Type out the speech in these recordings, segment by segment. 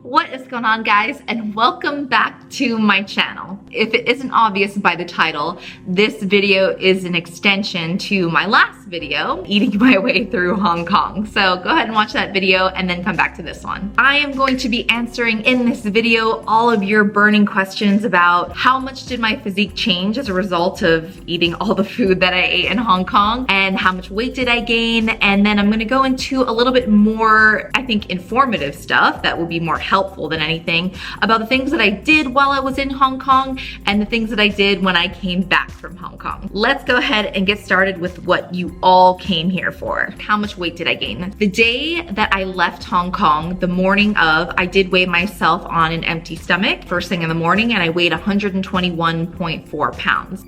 What is going on, guys, and welcome back to my channel. If it isn't obvious by the title, this video is an extension to my last video, eating my way through Hong Kong. So go ahead and watch that video and then come back to this one. I am going to be answering in this video all of your burning questions about how much did my physique change as a result of eating all the food that I ate in Hong Kong, and how much weight did I gain, and then I'm gonna go into a little bit more, I think, informative stuff that will be more helpful than anything about the things that I did while I was in Hong Kong and the things that I did when I came back from Hong Kong. Let's go ahead and get started with what you all came here for. How much weight did I gain? The day that I left Hong Kong, the morning of, I did weigh myself on an empty stomach first thing in the morning, and I weighed 121.4 pounds.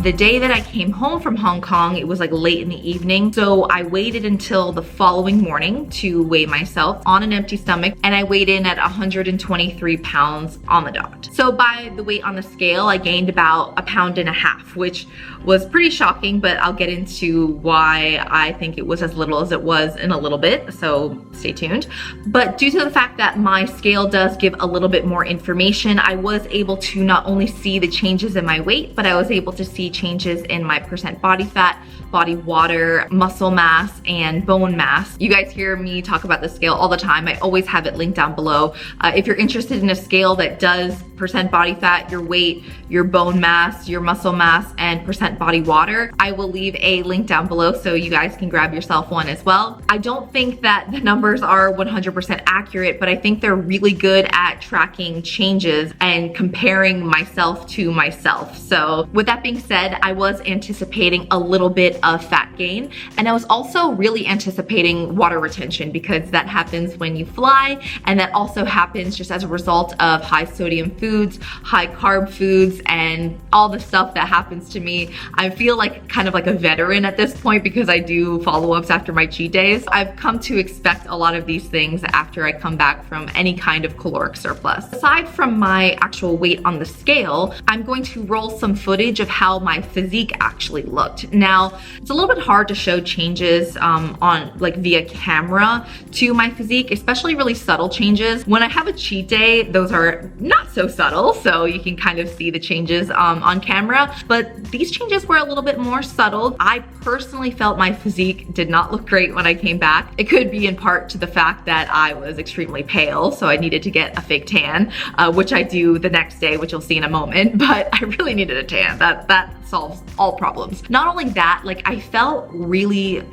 The day that I came home from Hong Kong, it was like late in the evening, so I waited until the following morning to weigh myself on an empty stomach, and I weighed in at 123 pounds on the dot. So by the weight on the scale, I gained about 1.5 pounds, which was pretty shocking, but I'll get into why I think it was as little as it was in a little bit, so stay tuned. But due to the fact that my scale does give a little bit more information, I was able to not only see the changes in my weight, but I was able to see changes in my percent body fat, body water, muscle mass, and bone mass. You guys hear me talk about the scale all the time. I always have it linked down below. If you're interested in a scale that does percent body fat, your weight, your bone mass, your muscle mass, and percent body water, I will leave a link down below so you guys can grab yourself one as well. I don't think that the numbers are 100% accurate, but I think they're really good at tracking changes and comparing myself to myself. So with that being said, I was anticipating a little bit of fat gain, and I was also really anticipating water retention, because that happens when you fly, and that also happens just as a result of high sodium foods, high carb foods, and all the stuff that happens to me. I feel like kind of like a veteran at this point because I do follow-ups after my cheat days. I've come to expect a lot of these things after I come back from any kind of caloric surplus. Aside from my actual weight on the scale, I'm going to roll some footage of how my physique actually looked. Now, it's a little bit hard to show changes on like via camera to my physique, especially really subtle changes. When I have a cheat day, those are not so subtle, so you can kind of see the changes on camera, but these changes were a little bit more subtle. I personally felt my physique did not look great when I came back. It could be in part to the fact that I was extremely pale, so I needed to get a fake tan, which I do the next day, which you'll see in a moment, but I really needed a tan. That solves all problems. Not only that, like, I felt really,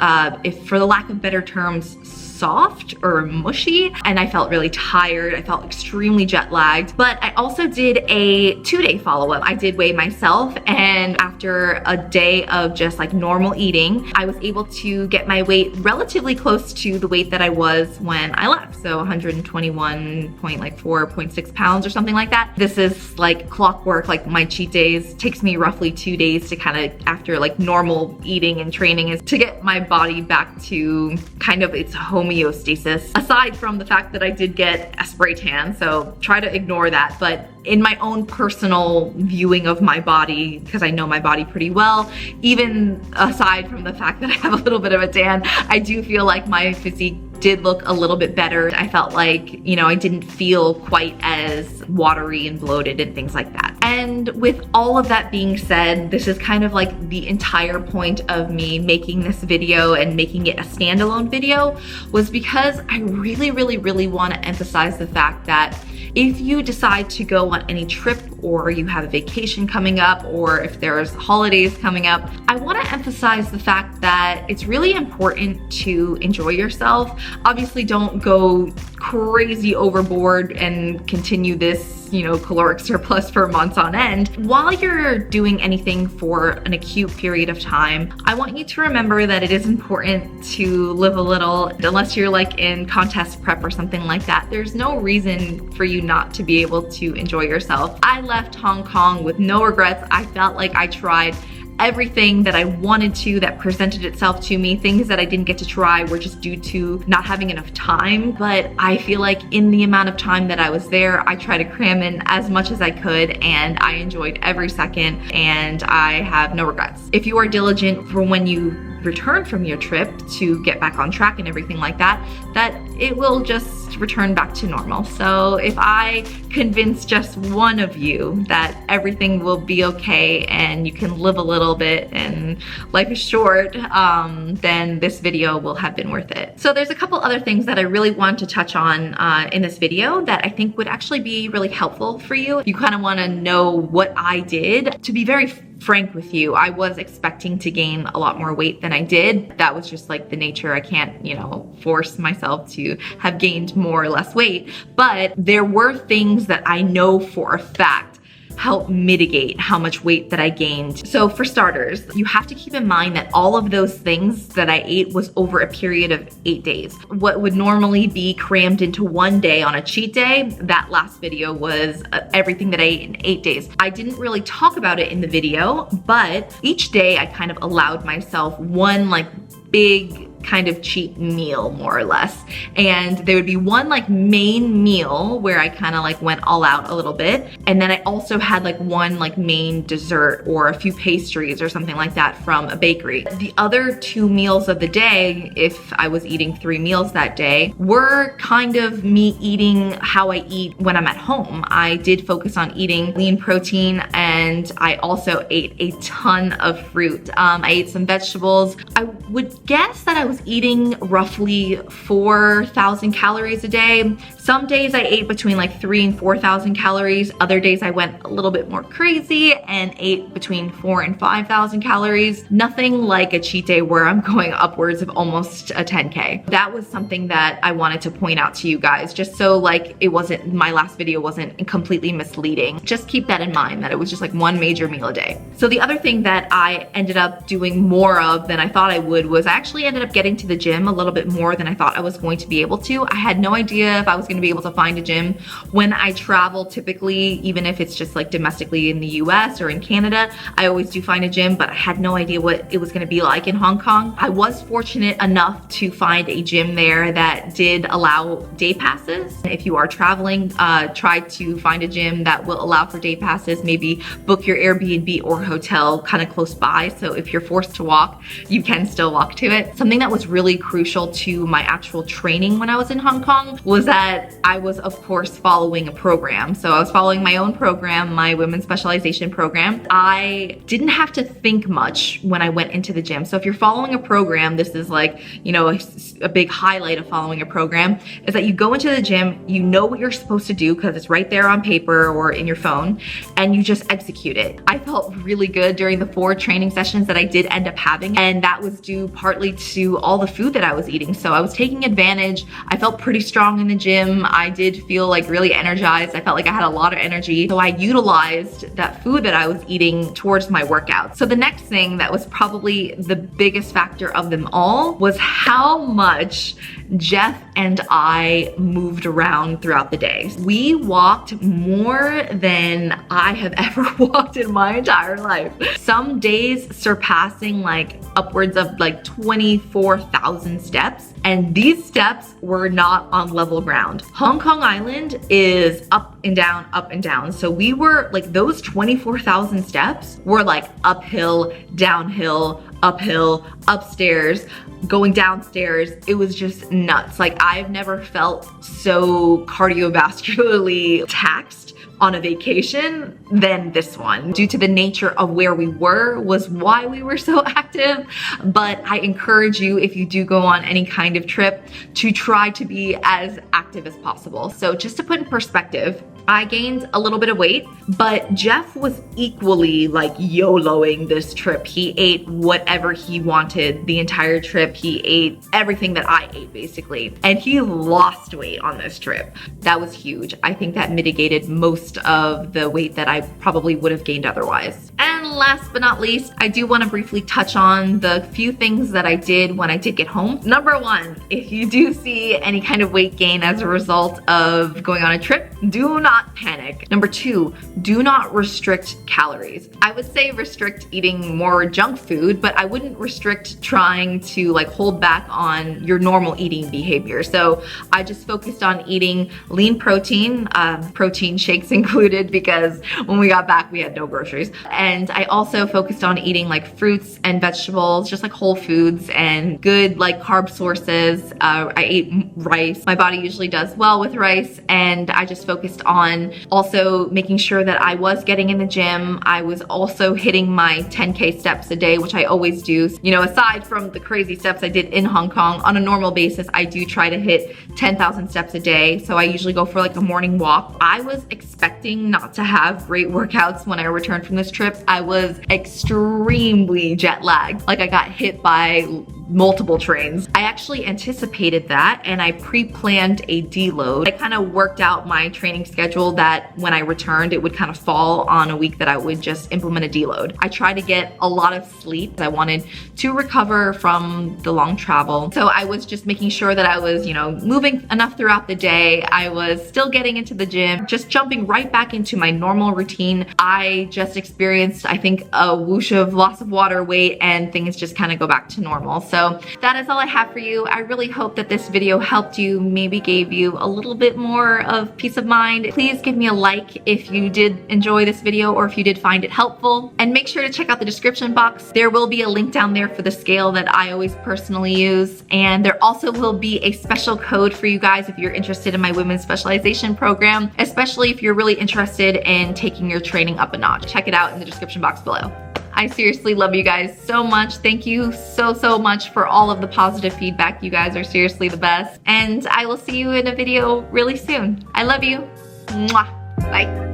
if for the lack of better terms, soft or mushy, and I felt really tired. I felt extremely jet lagged, but I also did a 2-day follow-up. I did weigh myself, and after a day of just like normal eating, I was able to get my weight relatively close to the weight that I was when I left. So 121.4.6 pounds or something like that. This is like clockwork. Like, my cheat days takes me roughly 2 days to kind of, after like normal eating and training, is to get my body back to kind of its homeostasis, aside from the fact that I did get a spray tan, so try to ignore that. But in my own personal viewing of my body, because I know my body pretty well, even aside from the fact that I have a little bit of a tan, I do feel like my physique did look a little bit better. I felt like, you know, I didn't feel quite as watery and bloated and things like that. And with all of that being said, this is kind of like the entire point of me making this video and making it a standalone video, was because I really want to emphasize the fact that if you decide to go on any trip, or you have a vacation coming up, or if there's holidays coming up, I want to emphasize the fact that it's really important to enjoy yourself. Obviously, don't go crazy overboard and continue this, you know, caloric surplus for months on end. While you're doing anything for an acute period of time, I want you to remember that it is important to live a little. Unless you're like in contest prep or something like that, there's no reason for you not to be able to enjoy yourself. I left Hong Kong with no regrets. I felt like I tried everything that I wanted to that presented itself to me. Things that I didn't get to try were just due to not having enough time, but I feel like in the amount of time that I was there, I tried to cram in as much as I could, and I enjoyed every second, and I have no regrets. If you are diligent for when you return from your trip to get back on track and everything like that, that it will just return back to normal. So if I convince just one of you that everything will be okay and you can live a little bit and life is short, then this video will have been worth it. So there's a couple other things that I really want to touch on in this video that I think would actually be really helpful for you. You kind of want to know what I did. To be very frank with you, I was expecting to gain a lot more weight than I did. That was just like the nature. I can't, you know, force myself to have gained more or less weight, but there were things that I know for a fact help mitigate how much weight that I gained. So for starters, you have to keep in mind that all of those things that I ate was over a period of 8 days. What would normally be crammed into one day on a cheat day, that last video was everything that I ate in 8 days. I didn't really talk about it in the video, but each day I kind of allowed myself one like big kind of cheat meal, more or less. And there would be one like main meal where I kind of like went all out a little bit. And then I also had like one like main dessert or a few pastries or something like that from a bakery. The other 2 meals of the day, if I was eating 3 meals that day, were kind of me eating how I eat when I'm at home. I did focus on eating lean protein, and I also ate a ton of fruit. I ate some vegetables. I would guess that I was eating roughly 4,000 calories a day. Some days I ate between like 3,000 and 4,000 calories. Other days I went a little bit more crazy and ate between 4,000 and 5,000 calories. Nothing like a cheat day where I'm going upwards of almost a 10K. That was something that I wanted to point out to you guys, just so like it wasn't, my last video wasn't completely misleading. Just keep that in mind, that it was just like one major meal a day. So the other thing that I ended up doing more of than I thought I would was I actually ended up getting to the gym a little bit more than I thought I was going to be able to. I had no idea if I was going to be able to find a gym. When I travel, typically, even if it's just like domestically in the US or in Canada, I always do find a gym, but I had no idea what it was going to be like in Hong Kong. I was fortunate enough to find a gym there that did allow day passes. If you are traveling, try to find a gym that will allow for day passes. Maybe book your Airbnb or hotel kind of close by, so if you're forced to walk, you can still walk to it. Something that was really crucial to my actual training when I was in Hong Kong was that I was, of course, following a program. So I was following my own program, my women's specialization program. I didn't have to think much when I went into the gym. So if you're following a program, this is like, you know, a big highlight of following a program is that you go into the gym, you know what you're supposed to do because it's right there on paper or in your phone, and you just execute it. I felt really good during the 4 training sessions that I did end up having, and that was due partly to all the food that I was eating. So I was taking advantage. I felt pretty strong in the gym. I did feel like really energized. I felt like I had a lot of energy. So I utilized that food that I was eating towards my workout. So the next thing that was probably the biggest factor of them all was how much Jeff and I moved around throughout the day. We walked more than I have ever walked in my entire life. Some days surpassing like upwards of like 24,000 steps. And these steps were not on level ground. Hong Kong Island is up and down, up and down. So we were like, those 24,000 steps were like uphill, downhill, uphill, upstairs, going downstairs. It was just nuts. Like, I've never felt so cardiovascularly taxed on a vacation than this one. Due to the nature of where we were was why we were so active. But I encourage you, if you do go on any kind of trip, to try to be as active as possible. So just to put in perspective, I gained a little bit of weight, but Jeff was equally like YOLOing this trip. He ate whatever he wanted the entire trip. He ate everything that I ate basically, and he lost weight on this trip. That was huge. I think that mitigated most of the weight that I probably would have gained otherwise. And last but not least, I do want to briefly touch on the few things that I did when I did get home. Number 1, if you do see any kind of weight gain as a result of going on a trip, do not not panic. Number 2, do not restrict calories. I would say restrict eating more junk food, but I wouldn't restrict trying to like hold back on your normal eating behavior. So I just focused on eating lean protein, protein shakes included, because when we got back we had no groceries. And I also focused on eating like fruits and vegetables, just like whole foods and good like carb sources. I ate rice. My body usually does well with rice, and I just focused on also making sure that I was getting in the gym. I was also hitting my 10K steps a day, which I always do. You know, aside from the crazy steps I did in Hong Kong, on a normal basis, I do try to hit 10,000 steps a day. So I usually go for like a morning walk. I was expecting not to have great workouts when I returned from this trip. I was extremely jet lagged. Like I got hit by multiple trains. I actually anticipated that, and I pre-planned a deload. I kind of worked out my training schedule that when I returned, it would kind of fall on a week that I would just implement a deload. I tried to get a lot of sleep. I wanted to recover from the long travel. So I was just making sure that I was, you know, moving enough throughout the day. I was still getting into the gym, just jumping right back into my normal routine. I just experienced, I think, a whoosh of loss of water weight, and things just kind of go back to normal. So that is all I have for you. I really hope that this video helped you, maybe gave you a little bit more of peace of mind. Please give me a like if you did enjoy this video or if you did find it helpful. And make sure to check out the description box. There will be a link down there for the scale that I always personally use. And there also will be a special code for you guys if you're interested in my women's specialization program, especially if you're really interested in taking your training up a notch. Check it out in the description box below. I seriously love you guys so much. Thank you so much for all of the positive feedback. You guys are seriously the best. And I will see you in a video really soon. I love you. Mwah. Bye.